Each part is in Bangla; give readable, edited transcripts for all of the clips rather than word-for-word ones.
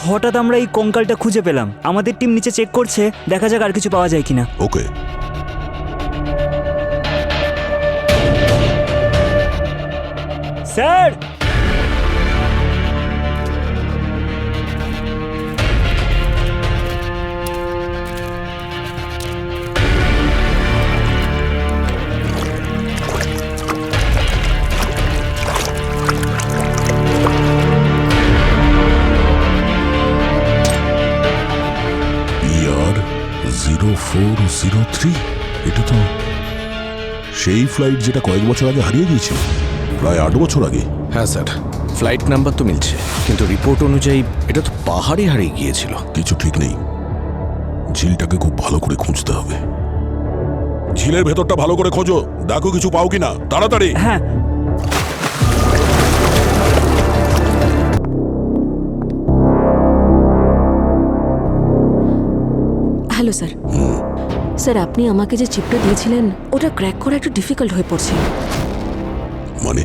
হঠাৎ আমরা এই কঙ্কালটা খুঁজে পেলাম। আমাদের টিম নিচে চেক করছে, দেখা যাক আর কিছু পাওয়া যায় কিনা। ওকে। স্যার, ER0403, এটা তো সেই ফ্লাইট যেটা কয়েক বছর আগে হারিয়ে গিয়েছিল, প্রায় 8 বছর আগে। হ্যাঁ স্যার, ফ্লাইট নাম্বার তো মিলছে, কিন্তু রিপোর্ট অনুযায়ী এটা তো পাহাড়ে হারিয়ে গিয়েছিল। কিছু ঠিক নেই, ঝিলটাকে খুব ভালো করে খুঁজতে হবে। ঝিলের ভেতরটা ভালো করে খোঁজো, দেখো কিছু পাও কিনা, তাড়াতাড়ি। হ্যাঁ। Hello sir. স্যার, আপনি আমাকে যে চিপটা দিয়েছিলেন ওটা ক্র্যাক করা একটু ডিফিকাল্ট হয়ে পড়ছে। মানে?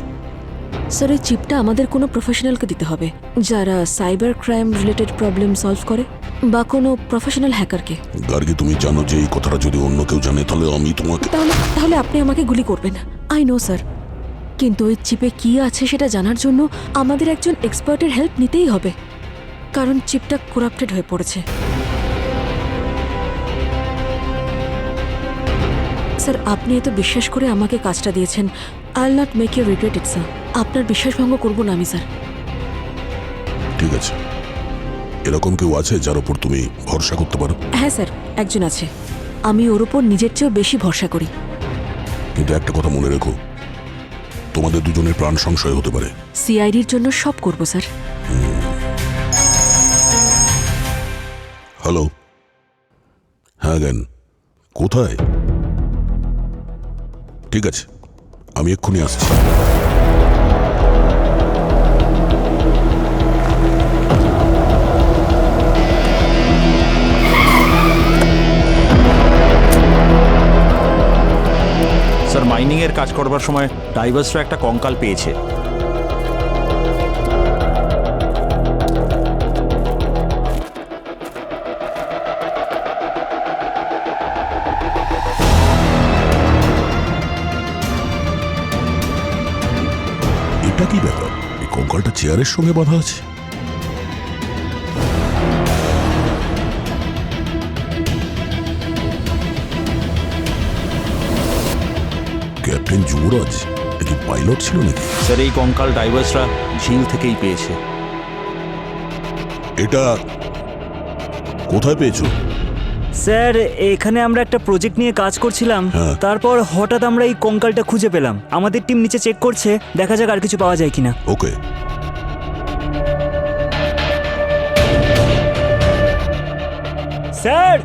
স্যার, ওই চিপটা আমাদের কোনো প্রফেশনালকে দিতে হবে, যারা cyber crime related problem solve করে, বা কোনো প্রফেশনাল হ্যাকারকে। গার্গী, তুমি জানো যে এই কথাটা যদি অন্য কেউ জানে তাহলে আমি তোমাকে। তাহলে আপনি আমাকে গুলি করবেন। আই নো স্যার, কিন্তু ওই চিপে কি আছে সেটা জানার জন্য আমাদের একজন এক্সপার্টের হেল্প নিতেই হবে, কারণ চিপটা করাপ্টেড হয়ে পড়েছে। স্যার, আপনি এত বিশ্বাস করে আমাকে কাজটা দিয়েছেন। I will not make you regret it sir. আপনার বিশ্বাসভঙ্গ করব না আমি স্যার। ঠিক আছে, এরকম কেউ আছে যার উপর তুমি ভরসা করতে পারো? হ্যাঁ স্যার, একজন আছে। আমি ওর উপর নিজের চেয়েও বেশি ভরসা করি। কিন্তু একটা কথা মনে রেখো, তোমাদের দুজনের প্রাণ সংশয় হতে পারে। সিআইডির জন্য সব করব স্যার। হ্যালো, হ্যাঁ জ্ঞান, কোথায়? ঠিক আছে, আমি এক্ষুনি আসছি। স্যার, মাইনিং এর কাজ করবার সময় ডাইভার্সরা একটা কঙ্কাল পেয়েছে। এটা কি ব্যাপার? এই কঙ্কালটা চেয়ারের সঙ্গে বাঁধা আছে। ক্যাপ্টেন যুবরাজ কি পাইলট ছিল নাকি? স্যার, এই কঙ্কাল ডাইভার্সরা ঝিল থেকেই পেয়েছে। এটা কোথায় পেয়েছো? স্যার, এখানে আমরা একটা প্রজেক্ট নিয়ে কাজ করছিলাম, হ্যাঁ। তারপর হঠাৎ আমরা এই কঙ্কালটা খুঁজে পেলাম। আমাদের টিম নিচে চেক করছে, দেখা যাক আর কিছু পাওয়া যায় কিনা। ওকে। স্যার,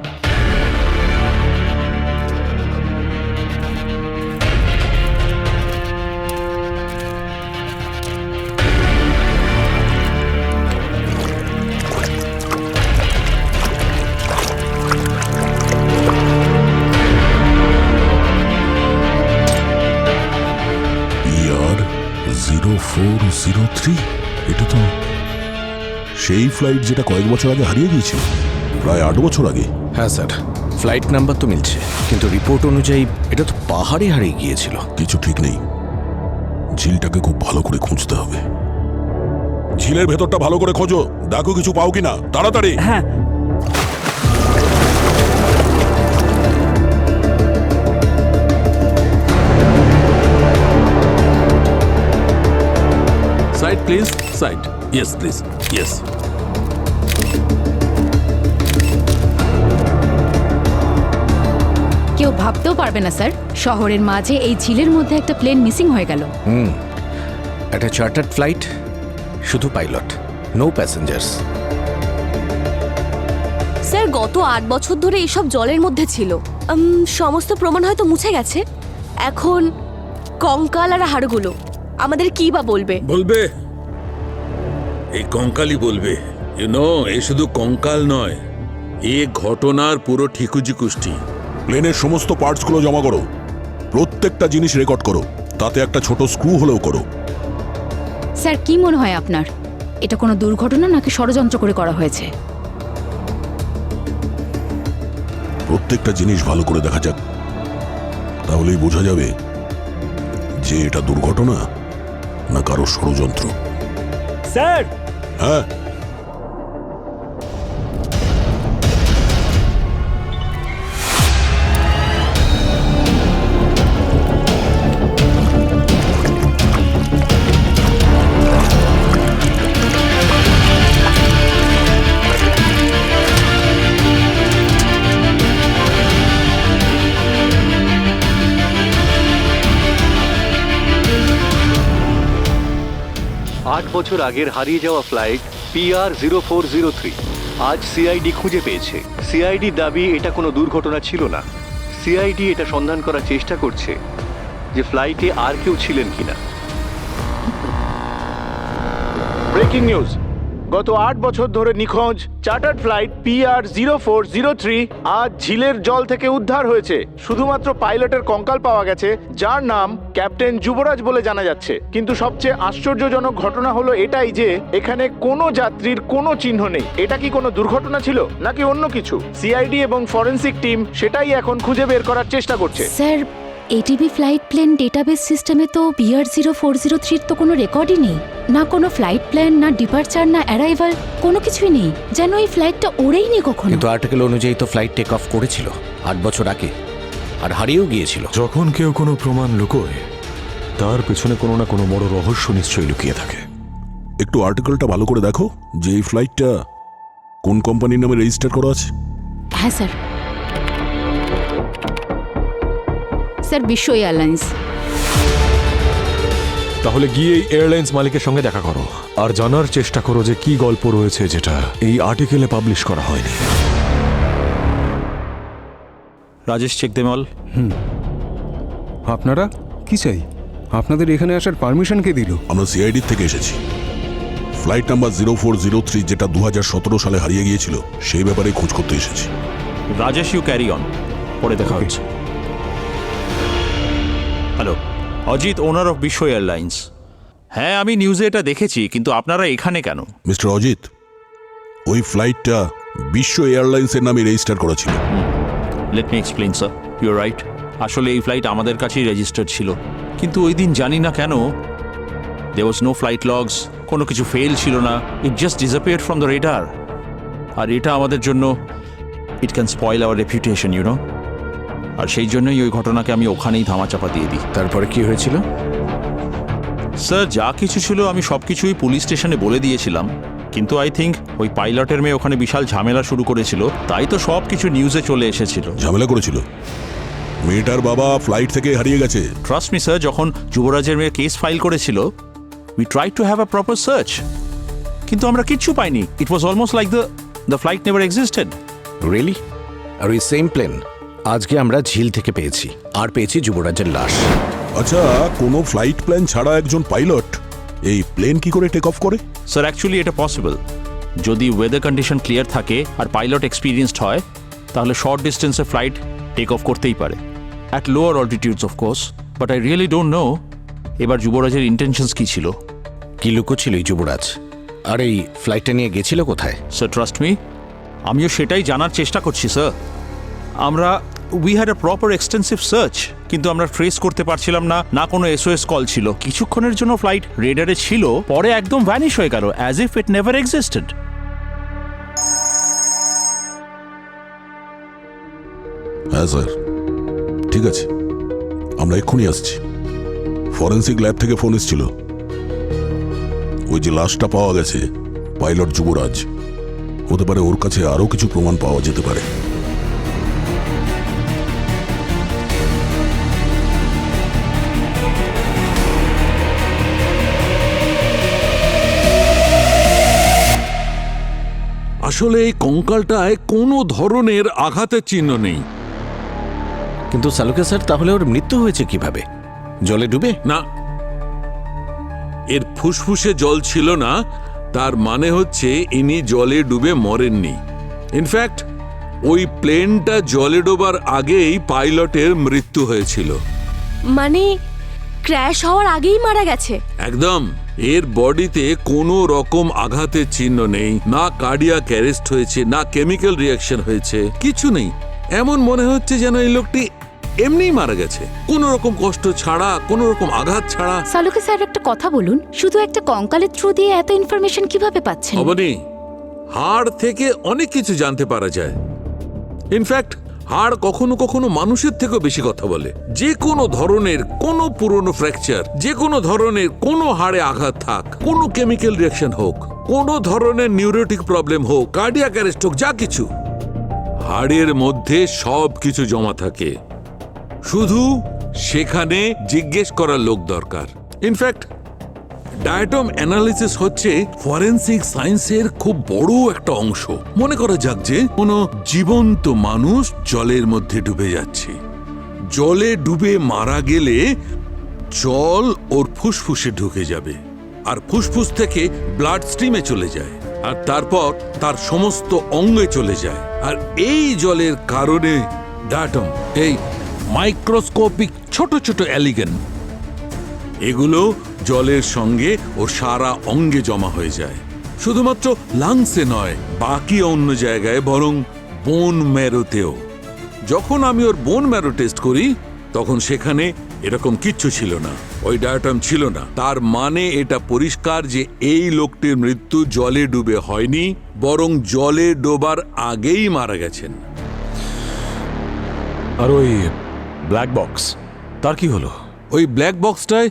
ER0403, এটা তো সেই ফ্লাইট যেটা কয়েক বছর আগে হারিয়ে গিয়েছিল, প্রায় 8 বছর আগে। হ্যাঁ স্যার, ফ্লাইট নাম্বার তো মিলছে, কিন্তু রিপোর্ট অনুযায়ী এটা তো পাহাড়ে হারিয়ে গিয়েছিল। কিছু ঠিক নেই, ঝিলটাকে খুব ভালো করে খুঁজতে হবে। ঝিলের ভেতরটা ভালো করে খোঁজো, দেখো কিছু পাও কিনা, তাড়াতাড়ি। হ্যাঁ। Side, please. Side. Yes, please. Yes. কেউ ভাবতেও পারবে না স্যার, শহরের মাঝে এই ঝিলের মধ্যে একটা প্লেন মিসিং হয়ে গেল। একটা চার্টার্ড ফ্লাইট, শুধু পাইলট, নো প্যাসেঞ্জার্স। স্যার, গত 8 বছর ধরে এসব জলের মধ্যে ছিল। সমস্ত প্রমাণ হয়তো মুছে গেছে। এখন কঙ্কাল আর হাড়গুলো আমাদের কি বা বলবে? বলবে এই কঙ্কালই বলবে। এ শুধু কঙ্কাল নয়, এ ঘটনার পুরো ঠিকুজি কুষ্টি। প্লেনের সমস্ত পার্টসগুলো জমা করো, প্রত্যেকটা জিনিস রেকর্ড করো, তাতে একটা ছোট স্ক্রু হলেও করো। স্যার, কি মনে হয় আপনার এটা কোনো দুর্ঘটনা নাকি ষড়যন্ত্র করে করা হয়েছে। প্রত্যেকটা জিনিস ভালো করে দেখা যাক, তাহলেই বোঝা যাবে যে এটা দুর্ঘটনা না কারো ষড়যন্ত্র। স্যার, হ্যাঁ, 8 বছর আগের হারিয়ে যাওয়া ফ্লাইট PR0403 আজ সিআইডি খুঁজে পেয়েছে। সিআইডি দাবি এটা কোনো দুর্ঘটনা ছিল না। সিআইডি এটা সন্ধান করার চেষ্টা করছে যে ফ্লাইটে আর কেউ ছিলেন কিনা। ব্রেকিং নিউজ, গত 8 বছর ধরে নিখোঁজ চার্টার্ড ফ্লাইট PR0403 আজ ঝিলের জল থেকে উদ্ধার হয়েছে। শুধুমাত্র পাইলটের কঙ্কাল পাওয়া গেছে, যার নাম ক্যাপ্টেন যুবরাজ বলে জানা যাচ্ছে। কিন্তু সবচেয়ে আশ্চর্যজনক ঘটনা হলো এটাই যে এখানে কোনো যাত্রীর কোনো চিহ্ন নেই। এটা কি কোনো দুর্ঘটনা ছিল নাকি অন্য কিছু? সিআইডি এবং ফরেনসিক টিম সেটাই এখন খুঁজে বের করার চেষ্টা করছে। Sir, ATV flight plane database সিস্টেমে তো PR0403 তো কোনো রেকর্ডই নেই, না কোনো ফ্লাইট প্ল্যান, না ডিপার্চার, না অ্যারাইভাল, কোনো কিছুই নেই, যেন এই ফ্লাইটটা ওড়েই নেই কখনো। কিন্তু আর্টিকেল অনুযায়ী তো ফ্লাইট টেক অফ করেছিল 8 বছর আগে, আর হারিয়েও গিয়েছিল। যখন কেউ কোনো প্রমাণ লুকোয়, তার পেছনে কোনো না কোনো বড় রহস্য নিশ্চয়ই লুকিয়ে থাকে। একটু আর্টিকেলটা ভালো করে দেখো যে এই ফ্লাইটটা কোন কোম্পানির নামে রেজিস্টার করা আছে। হ্যাঁ স্যার। স্যার, বিশ্ব এয়ারলাইন্স। তাহলে গিয়ে এই এয়ারলাইন্স মালিকের সঙ্গে দেখা করো আর জানার চেষ্টা করো যে কি গল্প রয়েছে যেটা এই আর্টিকেলে পাবলিশ করা হয়নি। Rajesh, check them all. আপনারা কি চাই? আপনাদের এখানে আসার পারমিশন কে দিল? আমরা সিআইডি থেকে এসেছি। ফ্লাইট নাম্বার 0403 যেটা 2017 সালে হারিয়ে গিয়েছিল সেই ব্যাপারে খোঁজ করতে এসেছি। রাজেশ, ইউ ক্যারি অন, পরে দেখা হচ্ছে। হ্যালো, অজিত, ওনার অফ বিশ্ব এয়ারলাইন্স। হ্যাঁ, আমি নিউজে এটা দেখেছি, কিন্তু আপনারা এখানে কেন? মিস্টার অজিত, ওই ফ্লাইটটা বিশ্ব এয়ারলাইন্সের নামে রেজিস্টার করা ছিল। Let me explain sir, you right. আসলে এই ফ্লাইট আমাদের কাছেই রেজিস্টার্ড ছিল, কিন্তু ওই দিন জানি না কেন there was no flight logs, কোনো কিছু ফেল ছিল না, it just disappeared from the radar. আর এটা আমাদের জন্য it can spoil our reputation, you know. আর সেই জন্যই ওই ঘটনাকে আমি ওখানেই ধামাচাপা দিয়ে দিই। তারপরে কি হয়েছিল? স্যার, যা কিছু ছিল আমি সব কিছুই পুলিশ স্টেশনে বলে দিয়েছিলাম, কিন্তু আই থিঙ্ক ওই পাইলটের মেয়ে ওখানে বিশাল ঝামেলা শুরু করেছিল, তাই তো সব কিছু নিউজে চলে এসেছিল। ঝামেলা করেছিল? মেয়েটার বাবা ফ্লাইট থেকে হারিয়ে গেছে। ট্রাস্ট মি স্যার, যখন যুবরাজের মেয়ে কেস ফাইল করেছিল, we try to have a proper search, কিন্তু আমরা কিচ্ছু পাইনি। It was almost like the flight never existed. Really? আর ওই সেম প্লেন আজকে আমরা ঝিল থেকে পেয়েছি, আর পেয়েছি যুবরাজের লাশ। আচ্ছা, কোনো ফ্লাইট প্ল্যান ছাড়া একজন পাইলট এই প্লেন কি করে টেক অফ করে? স্যার, অ্যাকচুয়ালি এটা পসিবল যদি ওয়েদার কন্ডিশন ক্লিয়ার থাকে আর পাইলট এক্সপিরিয়েন্সড হয়, তাহলে শর্ট ডিস্টেন্সে ফ্লাইট টেক অফ করতেই পারে, at lower altitudes of course. But I really don't know এবার যুবরাজের ইন্টেনশনস কি ছিল। কি লুকোছিল এই যুবরাজ? আর এই ফ্লাইটটা নিয়ে গেছিল কোথায়? স্যার, ট্রাস্ট মি, আমিও সেটাই জানার চেষ্টা করছি স্যার। আমরা we had a proper extensive search, কিন্তু আমরা ট্রেস করতে পারছিলাম না, না কোনো SOS কল ছিল। কিছুক্ষণের জন্য ফ্লাইট রেডারে ছিল, পরে একদম ভ্যানিশ হয়ে গেল, as if it never existed. হ্যাঁ স্যার, ঠিক আছে, আমরা এক্ষুনি আসছি। ফরেন্সিক ল্যাব থেকে ফোন এসেছিল, ওই যে লাশটা পাওয়া গেছে পাইলট যুবরাজ, হতে পারে ওর কাছে আরো কিছু প্রমাণ পাওয়া যেতে পারে। আসলে এই কঙ্কালটায় কোনো ধরনের আঘাতের চিহ্ন নেই। কিন্তু সালুকে স্যার, তাহলে ওর মৃত্যু হয়েছে কিভাবে? জলে ডুবে? না, এর ফুসফুসে জল ছিল না, তার মানে হচ্ছে ইনি জলে ডুবে মরেননি। ইনফ্যাক্ট ওই প্লেনটা জলে ডোবার আগেই পাইলটের মৃত্যু হয়েছিল। মানে ক্র্যাশ হওয়ার আগেই মারা গেছে? একদম। এর বডিতে কোনো রকম আঘাতের চিহ্ন নেই, না কার্ডিয়াক অ্যারেস্ট হয়েছে, না কেমিক্যাল রিয়াকশন হয়েছে, কিছু নেই। এমন মনে হচ্ছে যেন এই লোকটি এমনিই মারা গেছে, কোনো রকম কষ্ট ছাড়া, কোনো রকম আঘাত ছাড়া। সালুকে স্যার একটা কথা বলুন, শুধু একটা কঙ্কালের থ্রু দিয়ে এত ইনফরমেশন কিভাবে পাচ্ছেন? অবনি, হাড় থেকে অনেক কিছু জানতে পারা যায়। ইনফ্যাক্ট হাড় কখনো কখনো মানুষের থেকেও বেশি কথা বলে। যে কোনো ধরনের কোনো পুরনো ফ্র্যাকচার, যে কোনো ধরনের কোনো হাড়ে আঘাত থাক, কোনো কেমিক্যাল রিয়াকশন হোক, কোনো ধরনের নিউরোটিক প্রবলেম হোক, কার্ডিয়াক অ্যারেস্ট হোক, যা কিছু, হাড়ের মধ্যে সব কিছু জমা থাকে। শুধু সেখানে জিজ্ঞেস করার লোক দরকার। ইনফ্যাক্ট ডায়াটম অ্যানালিসিস হচ্ছে ফরেনসিক সায়েন্সের খুব বড় একটা অংশ। মনে করা যাক যে কোনো জীবন্ত মানুষ জলের মধ্যে ডুবে যাচ্ছে, জলে ডুবে মারা গেলে জল ওর ফুসফুসে ঢুকে যাবে, আর ফুসফুস থেকে ব্লাড স্ট্রিমে চলে যায়, আর তারপর তার সমস্ত অঙ্গে চলে যায়। আর এই জলের কারণে ডায়াটম, এই মাইক্রোস্কোপিক ছোট ছোট অ্যালিগেন, এগুলো জলের সঙ্গে ওর সারা অঙ্গে জমা হয়ে যায়। শুধুমাত্র লাংসে নয়, বাকি অন্য জায়গায়, বরং বোন ম্যারোতেও। যখন আমি ওর বোন ম্যারো টেস্ট করি তখন সেখানে এরকম কিচ্ছু ছিল না, ওই ডায়াটম ছিল না। তার মানে এটা পরিষ্কার যে এই লোকটির মৃত্যু জলে ডুবে হয়নি, বরং জলে ডোবার আগেই মারা গেছেন। আর ওই ব্ল্যাক বক্স, তার কি হলো? ওই ব্ল্যাক বক্সটায়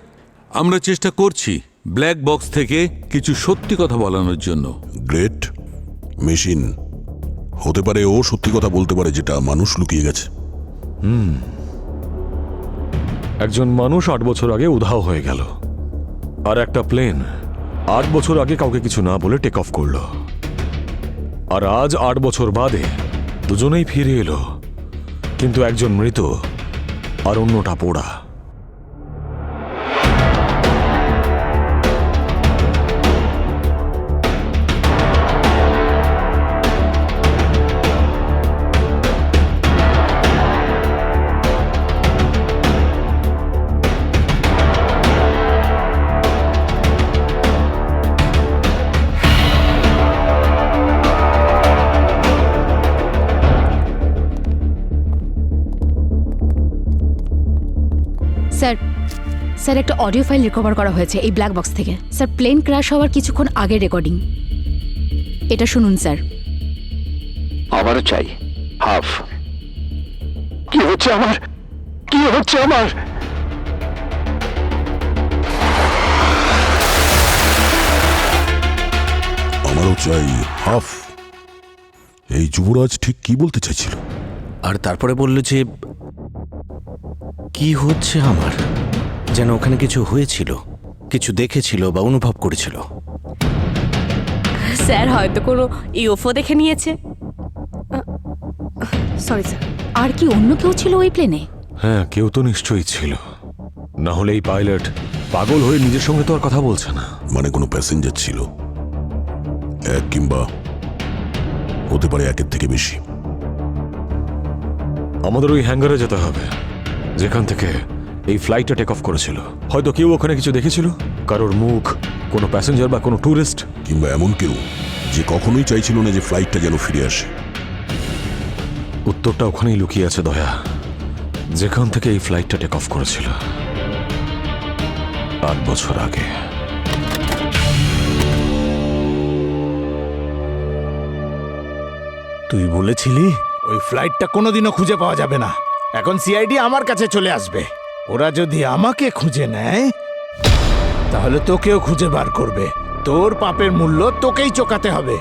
আমরা চেষ্টা করছি ব্ল্যাক বক্স থেকে কিছু সত্যি কথা বলানোর জন্য। গ্রেট মেশিন হতে পারে, ও সত্যি কথা বলতে পারে যেটা মানুষ লুকিয়ে গেছে। একজন মানুষ 8 বছর আগে উধাও হয়ে গেল, আর একটা প্লেন 8 বছর আগে কাউকে কিছু না বলে টেক অফ করলো, আর আজ 8 বছর বাদে দুজনেই ফিরে এলো, কিন্তু একজন মৃত আর অন্যটা পোড়া। স্যার, স্যার একটা অডিও ফাইল রিকভার করা হয়েছে এই ব্ল্যাক বক্স থেকে। স্যার, প্লেন ক্র্যাশ হওয়ার কিছুক্ষণ আগে রেকর্ডিং। এটা শুনুন স্যার। আমারও চাই হাফ। কি হচ্ছে আমার, কি হচ্ছে আমার? আমারও চাই হাফ। এই যুবরাজ ঠিক কি বলতে চাইছিল? আর তারপরে বলল যে কি হচ্ছে আমার, যেন ওখানে কিছু হয়েছিল, কিছু দেখেছিল বা অনুভব করেছিল। স্যার হয়তো কোনো ইউএফও দেখে নিয়েছে। Sorry sir. আর কি অন্য কেউ ছিল ওই প্লেনে? হ্যাঁ, কেউ তো নিশ্চয়ই ছিল, না হলে এই পাইলট পাগল হয়ে নিজের সঙ্গে তো আর কথা বলছে না। মানে কোনো প্যাসেঞ্জার ছিল, এক কিংবা হতে পারে একের থেকে বেশি। আমাদের ওই হ্যাঙ্গারে যেতে হবে যেখান থেকে এই ফ্লাইটটা টেক অফ করেছিল। হয়তো কেউ ওখানে কিছু দেখেছিল, কারোর মুখ, কোনো প্যাসেঞ্জার বা কোনো ট্যুরিস্ট, কিংবা এমন কেউ যে কখনোই চাইছিল না যে ফ্লাইটটা যেন ফিরে আসে। উত্তরটা ওখানেই লুকিয়ে আছে দয়া, যেখান থেকে এই ফ্লাইটটা টেক অফ করেছিল 8 বছর আগে। তুই বলেছিলি ওই ফ্লাইটটা কোনোদিনও খুঁজে পাওয়া যাবে না। এখন সিআইডি আমার কাছে চলে আসবে। ওরা যদি আমাকে খুঁজে নেয় তাহলে তোকেও খুঁজে বার করবে। তোর পাপের মূল্য তোকেই চোকাতে হবে।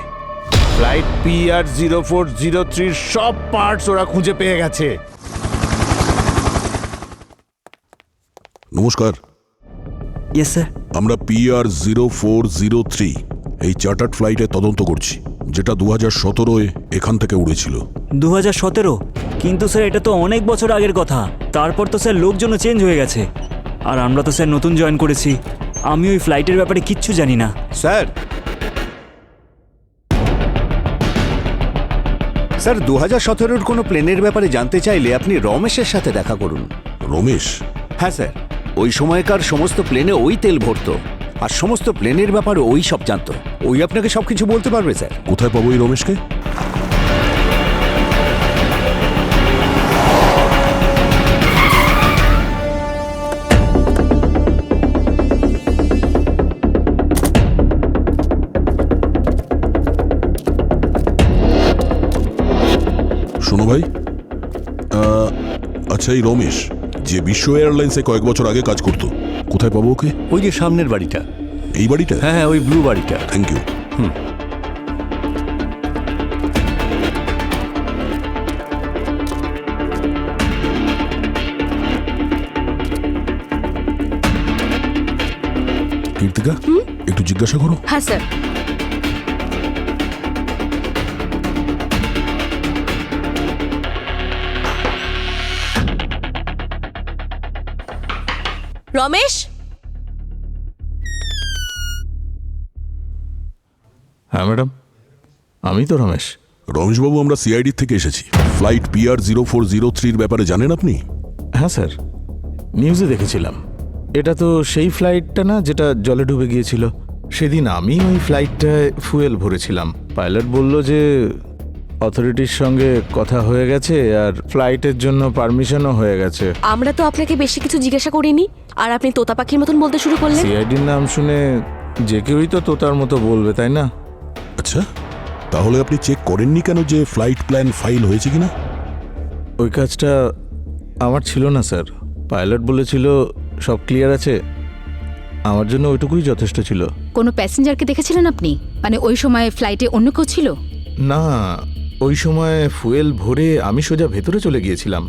ফ্লাইট PR0403 সব পার্টস ওরা খুঁজে পেয়ে গেছে। নমস্কার। Yes sir. আমরা PR0403 এই চার্টার্ড ফ্লাইটে তদন্ত করছি, যেটা 2017-এ এখান থেকে উড়েছিল। 2017? কিন্তু স্যার এটা তো অনেক বছর আগের কথা। তারপর তো স্যার লোকজনও চেঞ্জ হয়ে গেছে, আর আমরা তো স্যার নতুন জয়েন করেছি। আমি ওই ফ্লাইটের ব্যাপারে কিচ্ছু জানি না। স্যার 2017-এর কোনো প্লেনের ব্যাপারে জানতে চাইলে আপনি রমেশের সাথে দেখা করুন। রমেশ? হ্যাঁ স্যার, ওই সময়কার সমস্ত প্লেনে ওই তেল ভরতো, আর সমস্ত প্লেনের ব্যাপারে ওই সব জানতো। ওই আপনাকে সবকিছু বলতে পারবে স্যার। কোথায় পাবো এই রমেশকে? শোনো ভাই, আচ্ছা এই রমেশ যে বিশ্ব এয়ারলাইন্সে কয়েক বছর আগে কাজ করতো, কোথায় পাবো ওকে? ওই যে সামনের বাড়িটা। এই বাড়িটা? হ্যাঁ হ্যাঁ, ওই ব্লু বাড়িটা। Thank you. কীর্তিকা, একটু জিজ্ঞাসা করো। হ্যাঁ স্যার। রমেশ, হ্যাঁ ম্যাডাম, আমি তো রমেশ। রমেশবাবু, আমরা সিআইডি থেকে এসেছি। ফ্লাইট PR0403-র ব্যাপারে জানেন আপনি? হ্যাঁ স্যার, নিউজে দেখেছিলাম। এটা তো সেই ফ্লাইটটা না যেটা জলে ডুবে গিয়েছিল? সেদিন আমি ওই ফ্লাইটটায় ফুয়েল ভরেছিলাম। পাইলট বলল যে অথরিটির সঙ্গে কথা হয়ে গেছে আর ফ্লাইটের জন্য পারমিশনও হয়ে গেছে। আমরা তো আপনাকে বেশি কিছু জিজ্ঞাসা করিনি, আর আপনি তোতা পাখির মতন বলতে শুরু করলেন। সিআইডির নাম শুনে যে কেউই তো তোতার মতো বলবে, তাই না? আচ্ছা, তাহলে আপনি চেক করেননি কেন যে ফ্লাইট প্ল্যান ফাইল হয়েছে কিনা? ওই কাজটা আমার ছিল না স্যার। পাইলট বলেছিল সব ক্লিয়ার আছে, আমার জন্য ওইটুকুই যথেষ্ট ছিল। কোনো প্যাসেঞ্জারকে দেখেছিলেন আপনি? মানে ওই সময় ফ্লাইটে অন্য কেউ ছিল? না, ওই সময় ফুয়েল ভরে আমি সোজা ভেতরে চলে গিয়েছিলাম।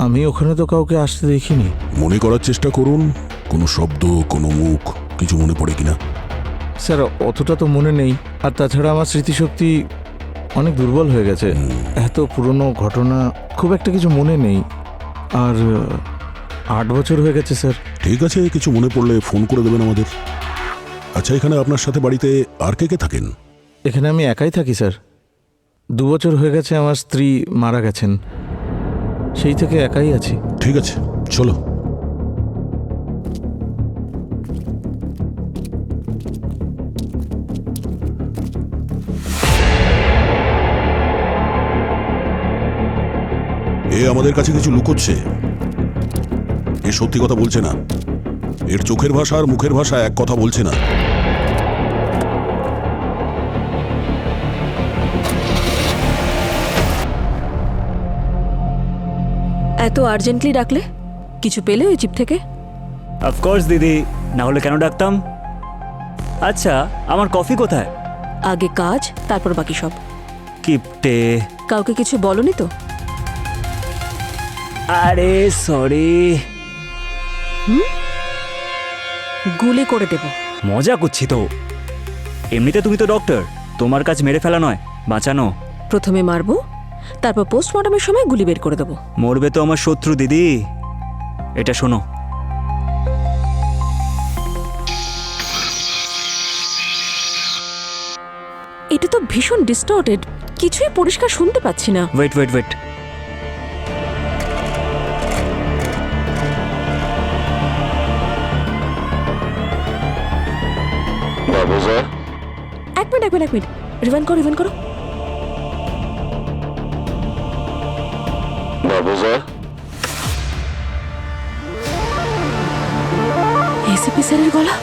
আমি ওখানে তো কাউকে আসতে দেখিনি। মনে করার চেষ্টা করুন, কোনো শব্দ, কোনো মুখ কিছু মনে পড়ে কিনা। স্যার, অতটা তো মনে নেই। আর তাছাড়া আমার স্মৃতিশক্তি অনেক দুর্বল হয়ে গেছে। এত পুরনো ঘটনা খুব একটা কিছু মনে নেই। আর 8 বছর হয়ে গেছে স্যার। ঠিক আছে, কিছু মনে পড়লে ফোন করে দেবেন আমাদের। আচ্ছা, এখানে আপনার সাথে বাড়িতে আর কে কে থাকেন? এখানে আমি একাই থাকি স্যার। 2 বছর হয়ে গেছে আমার স্ত্রী মারা গেছেন, সেই থেকে একাই আছি। ঠিক আছে, চলো। এ আমাদের কাছে কিছু লুকোচ্ছে। এ সত্যি কথা বলছে না। এর চোখের ভাষা আর মুখের ভাষা এক কথা বলছে না। এত আর্জেন্টলি ডাকলে? কিছু পেলে ওই চিপ থেকে? অফকোর্স দিদি, না হলে কেন ডাকতাম? আচ্ছা, আমার কফি কোথায়? আগে কাজ, তারপর বাকি সব। কিপটে। কাউকে কিছু বলনি তো? আরে সরি। গুলি করে দেব। মজা করছি তো। এমনিতে তুমি তো ডক্টর, তোমার কাজ মেরে ফেলা নয়, বাঁচানো। প্রথমে মারবো, তারপর পোস্টমর্টমের সময় গুলি বের করে দেবো। মরবে তো আমার শত্রু দিদি। এটা শোনো। এটা তো ভীষণ ডিস্টর্টেড, কিছুই পরিষ্কার শুনতে পাচ্ছি না। Wait wait wait. এক মিনিট, রিভাইন্ড করো। এসিপি স্যারের গলা।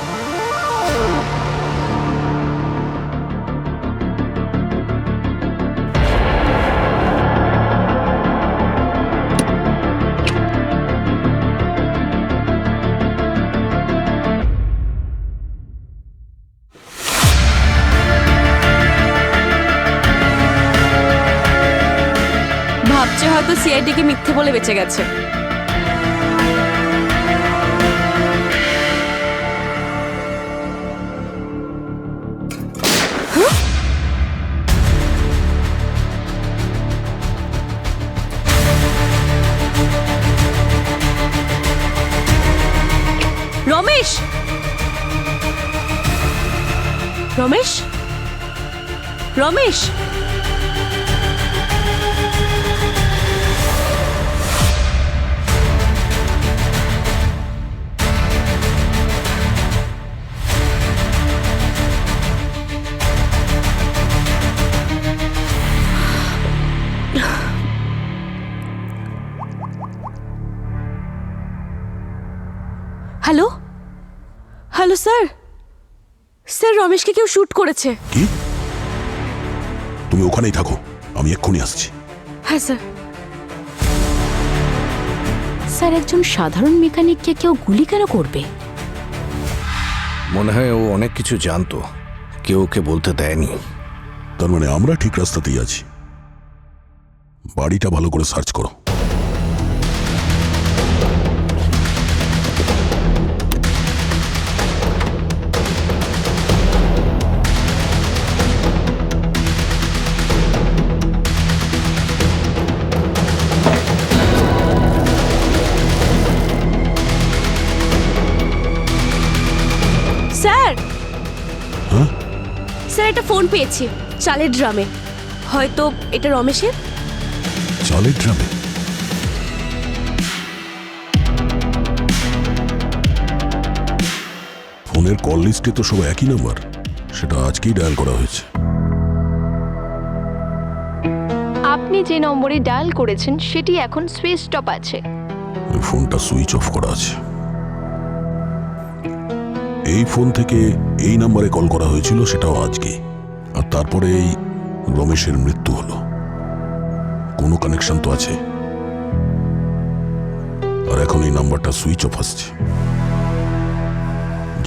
ভাবছে হয়তো সিআইডিকে মিথ্যে বলে বেঁচে গেছে। রমেশ, রমেশ, রমেশ, স্যার স্যার রমেশকে কেউ শ্যুট করেছে। কি? তুমি ওখানেই থাকো, আমি এক্ষুনি আসছি। হ্যাঁ স্যার। স্যার একজন সাধারণ মেকানিককে কেউ গুলি কেন করবে? মনে হয় ও অনেক কিছু জানতো, কেউ ওকে বলতে দেয়নি। তার মানে আমরা ঠিক রাস্তাতেই আছি। বাড়িটা ভালো করে সার্চ করো। স্যার হ্যাঁ? স্যার একটা ফোন পেয়েছি চালের ড্রামে। হয়তো এটা রমেশের। চালের ড্রামে? ফোনের কল লিস্টে তো সব একই নাম্বার, সেটা আজকেই ডায়াল করা হয়েছে। আপনি যে নম্বরে ডায়াল করেছেন সেটি এখন সুইচ অফ আছে। ফোনটা সুইচ অফ করা আছে। এই ফোন থেকে এই নাম্বারে কল করা হয়েছিল, সেটাও আজকে। আর তারপরে এই রমেশের মৃত্যু হলো। কোনো কানেকশন তো আছে। আর এখন এই নাম্বারটা সুইচ অফ আসছে।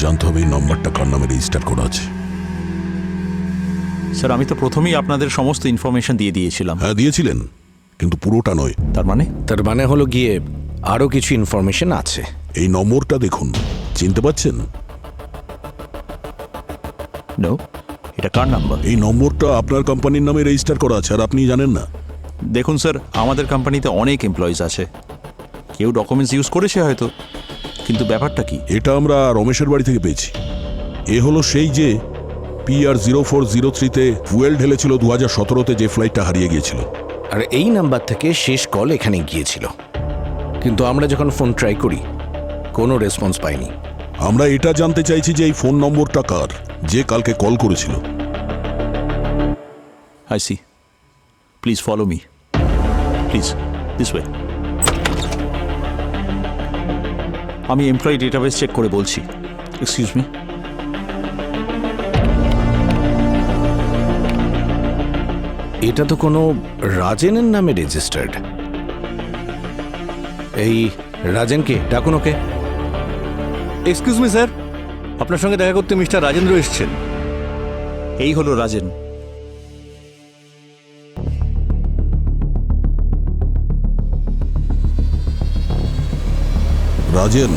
জানতে হবে এই নাম্বারটা কার নামে রেজিস্টার করা আছে। স্যার আমি তো প্রথমেই আপনাদের সমস্ত ইনফরমেশন দিয়ে দিয়েছিলাম। হ্যাঁ দিয়েছিলেন, কিন্তু পুরোটা নয়। তার মানে হলো গিয়ে আরো কিছু ইনফরমেশন আছে। এই নম্বরটা দেখুন, চিনতে পারছেন? নো, এটা কার নাম্বার? এই নম্বরটা আপনার কোম্পানির নামে রেজিস্টার করা আছে, আর আপনি জানেন না? দেখুন স্যার, আমাদের কোম্পানিতে অনেক এমপ্লয়িজ আছে, কেউ ডকুমেন্টস ইউজ করেছে হয়তো, কিন্তু ব্যাপারটা কি? এটা আমরা রমেশের বাড়ি থেকে পেয়েছি। এ হলো সেই যে PR0403-তে ফুয়েল ঢেলেছিল 2017-তে, যে ফ্লাইটটা হারিয়ে গিয়েছিল। আর এই নাম্বার থেকে শেষ কল এখানে গিয়েছিল, কিন্তু আমরা যখন ফোন ট্রাই করি কোনো রেসপন্স পাইনি। আমরা এটা জানতে চাইছি যে এই ফোন নম্বরটা কার, যে কালকে কল করেছিল। I see, please follow me, please this way. আমি এমপ্লয়ি ডেটাবেস চেক করে বলছি। Excuse me. এটা তো কোনো রাজেনের নামে রেজিস্টার্ড। এই রাজেনকে ডাকুন ওকে। এক্সকিউজ মি স্যার, আপনার সঙ্গে দেখা করতে মিস্টার রাজেন্দ্র এসেছেন। এই হলো রাজেন। রাজেন,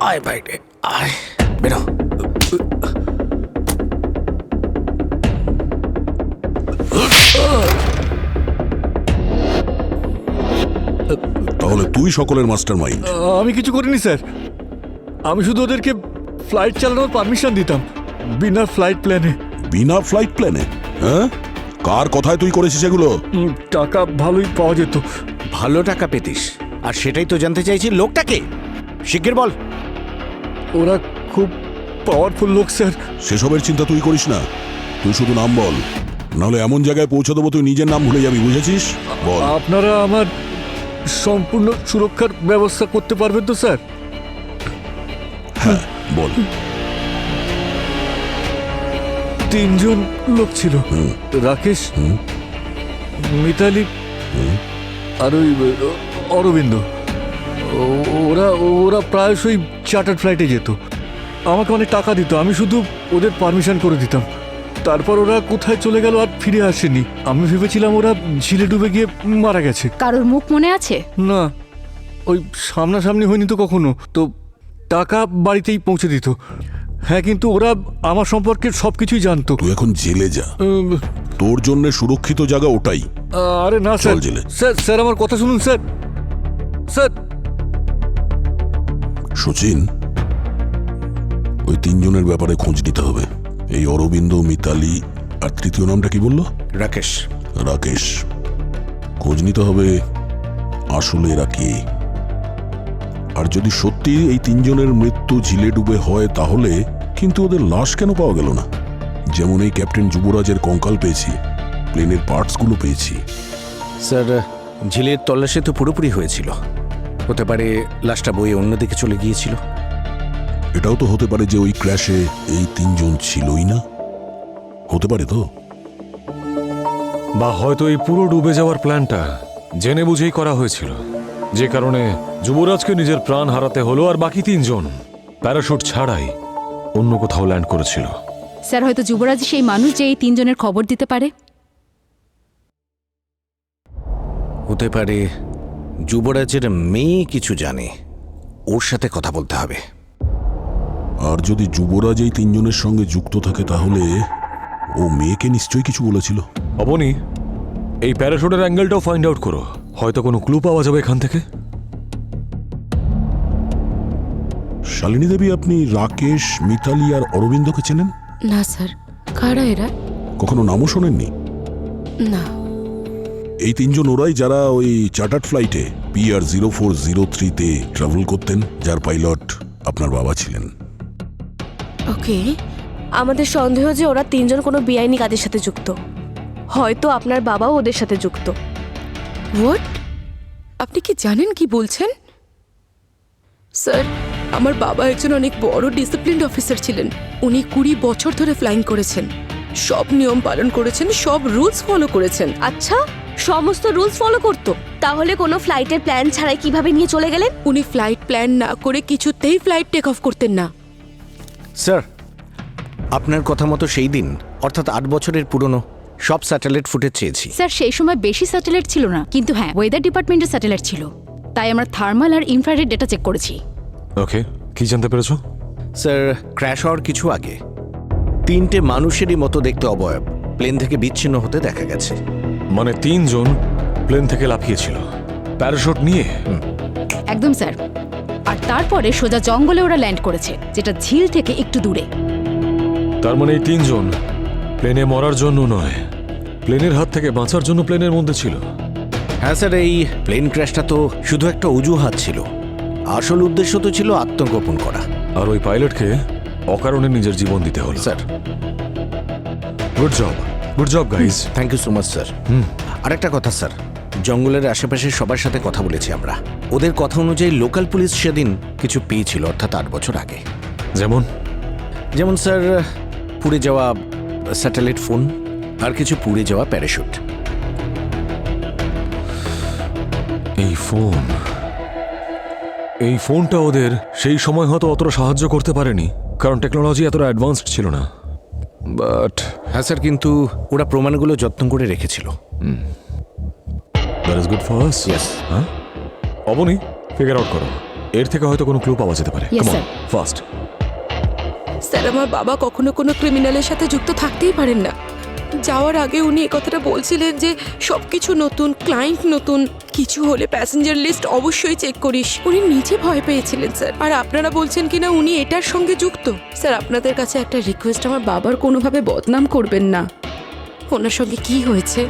আয় বাইরে আয়, বেরো। তাহলে তুই সকলের মাস্টার মাইন্ড? আমি কিছু করিনি স্যার, আমি শুধু ওদেরকে ফ্লাইট চালানোর পারমিশন দিতাম, বিনা ফ্লাইট প্ল্যানে। বিনা ফ্লাইট প্ল্যানে? হ্যাঁ, কার কথায় তুই করেছিস এগুলো? টাকা ভালোই পাওয়া যেত। ভালো টাকা পেতিস, আর সেটাই তো জানতে চাইছি। লোকটাকে শিগগির বল। ওরা খুব পাওয়ারফুল লোক স্যার। সেসবের চিন্তা তুই করিস না, তুই শুধু নাম বল, নাহলে এমন জায়গায় পৌঁছে দেবো তুই নিজের নাম ভুলে যাবি, বুঝেছিস? বল। আপনারা আমার সম্পূর্ণ সুরক্ষার ব্যবস্থা করতে পারবেন তো স্যার? হ্যাঁ বল। 3 জন লোক ছিল, রাকেশ, মিতালি আর ওই অরবিন্দ। ওরা ওরা প্রায়শই চার্টার্ড ফ্লাইটে যেত, আমাকে অনেক টাকা দিত, আমি শুধু ওদের পারমিশন করে দিতাম। তারপর ওরা কোথায় চলে গেল আর ফিরে আসেনি। আমি ভেবেছিলাম ওরা ঝিলে ডুবে গিয়ে মারা গেছে। কারোর মুখ মনে আছে? না, ওই সামনাসামনি হয়নি তো কখনো, তো টাকা বাড়িতেই পৌঁছে দিত। হ্যাঁ, কিন্তু ওরা আমার সম্পর্কে সব কিছুই জানতো। তুই এখন জেলে যা, তোর জন্য সুরক্ষিত জায়গা ওটাই। আরে না স্যার, চল জেলে। স্যার আমার কথা শুনুন স্যার। স্যার সচিন, ওই তিনজনের ব্যাপারে খোঁজ নিতে হবে। এই অরবিন্দ, মিতালি আর তৃতীয় নামটা কি বললো? রাকেশ। রাকেশ। খোঁজ নিতে হবে আসলে এরা কে। আর যদি সত্যি এই তিনজনের মৃত্যু ঝিলে ডুবে হয় তাহলে কিন্তু ওদের লাশ কেন পাওয়া গেল না? যেমন এই ক্যাপ্টেন যুবরাজের কঙ্কাল পেয়েছি, প্লেনের পার্টসগুলো পেয়েছি। স্যার, ঝিলের তল্লাশি তো পুরোপুরি হয়েছিল। হতে পারে লাশটা বয়ে অন্যদিকে চলে গিয়েছিল। এটাও তো হতে পারে যে ওই ক্র্যাশে এই তিনজন ছিলই না। হতে পারে তো। বা হয়তো এই পুরো ডুবে যাওয়ার প্ল্যানটা জেনে বুঝেই করা হয়েছিল, যে কারণে যুবরাজকে নিজের প্রাণ হারাতে হলো আর বাকি তিনজন প্যারাশুট ছাড়াই অন্য কোথাও ল্যান্ড করেছিল। স্যার, হয়তো যুবরাজ সেই মানুষ যে এই তিনজনের খবর দিতে পারে। হতে পারে যুবরাজের মেয়ে কিছু জানে, ওর সাথে কথা বলতে হবে। আর যদি যুবরাজ এই তিনজনের সঙ্গে যুক্ত থাকে তাহলে ও মেয়েকে নিশ্চয়ই কিছু বলেছিল। অবনি, এই প্যারাশুটের অ্যাঙ্গেলটাও ফাইন্ড আউট করো, হয়তো কোনো ক্লু পাওয়া যাবে এখান থেকে। শালিনী দেবী, আপনি রাকেশ, মিতালি আর অরবিন্দকে চেনেন? না স্যার, কারা এরা? কখনো নামও শোনেননি? না। এই তিনজন ওরাই যারা ওই চার্টার্ড ফ্লাইটে PR0403-তে ট্রাভেল করতেন, যার পাইলট আপনার বাবা ছিলেন। ওকে। আমাদের সন্দেহ যে ওরা তিনজন কোনো বেআইনি কাজের সাথে যুক্ত। হয়তো আপনার বাবাও ওদের সাথে যুক্ত। হোয়াট? আপনি কি জানেন কি বলছেন? স্যার, আমার বাবা একজন অনেক বড় ডিসিপ্লিনড অফিসার ছিলেন। উনি 20 বছর ধরে ফ্লাইং করেছেন, সব নিয়ম পালন করেছেন, সব রুলস ফলো করেছেন। আচ্ছা, সমস্ত রুলস ফলো করতো? তাহলে কোনো ফ্লাইটের প্ল্যান ছাড়াই কিভাবে নিয়ে চলে গেলেন? উনি ফ্লাইট প্ল্যান না করে কিছুতেই ফ্লাইট টেক অফ করতেন না। স্যার, আপনার কথা মতো সেই দিন, অর্থাৎ 8 বছরের পুরনো সব স্যাটেলাইট ফুটেজ চেয়েছি। স্যার, সেই সময় বেশি স্যাটেলাইট ছিল না, কিন্তু হ্যাঁ, ওয়েদার ডিপার্টমেন্টের স্যাটেলাইট ছিল। তাই আমরা থার্মাল আর ইনফ্রারেড ডেটা চেক করেছি। ওকে, কি জানতে পেরেছো? স্যার, ক্র্যাশ হওয়ার কিছু আগে 3টে মানুষেরই মতো দেখতে অবয়ব প্লেন থেকে বিচ্ছিন্ন হতে দেখা গেছে। মানে 3 জন প্লেন থেকে লাফিয়েছিল প্যারাশুট নিয়ে? একদম স্যার। আর তারপরে সোজা জঙ্গলে ওরা ল্যান্ড করেছে, যেটা ঝিল থেকে একটু দূরে। তার মানে এই 3 জন প্লেনে মরার জন্য নয়, প্লেনের হাত থেকে বাঁচার জন্য প্লেনের মধ্যে ছিল। হ্যাঁ স্যার, এই প্লেন ক্র্যাশটা তো শুধু একটা অজুহাত ছিল। আসল উদ্দেশ্য তো ছিল আত্মগোপন করা। আর ওই পাইলটকে অকারণে নিজের জীবন দিতে হলো। Sir, good job guys. Thank you so much sir. আরেকটা কথা স্যার, জঙ্গলের আশেপাশে সবার সাথে কথা বলেছি আমরা। ওদের কথা অনুযায়ী লোকাল পুলিশ সেদিন কিছু পেয়েছিল, অর্থাৎ 8 বছর আগে। যেমন স্যার, পুড়ে যাওয়া স্যাটেলাইট ফোন আর কিছু পুড়ে যাওয়া প্যারাশুট। এই ফোনটা ওদের সেই সময় হয়তো অতটা সাহায্য করতে পারেনি, কারণ টেকনোলজি এতটা অ্যাডভান্সড ছিল না। বাট হ্যাঁ স্যার, কিন্তু ওরা প্রমাণগুলো যত্ন করে রেখেছিল। That is good for us. Yes. হ্যাঁ, অবনি, ফিগার আউট করো, এর থেকে হয়তো কোনো ক্লু পাওয়া যেতে পারে। Yes, come on, sir. Fast. Sir, আমার বাবা কখনো কোনো ক্রিমিনালের সাথে যুক্ত থাকতেই পারেন না। যাওয়ার আগে উনি এই কথাটা বলছিলেন যে সবকিছু নতুন, ক্লায়েন্ট নতুন, কিছু হলে প্যাসেঞ্জার লিস্ট অবশ্যই চেক করিস। উনি নিজে ভয় পেয়েছিলেন স্যার। আর আপনারা বলছেন কিনা উনি এটার সঙ্গে যুক্ত। স্যার, আপনাদের কাছে একটা রিকোয়েস্ট, আমার বাবার কোনোভাবে বদনাম করবেন না। ওনার সঙ্গে কি হয়েছে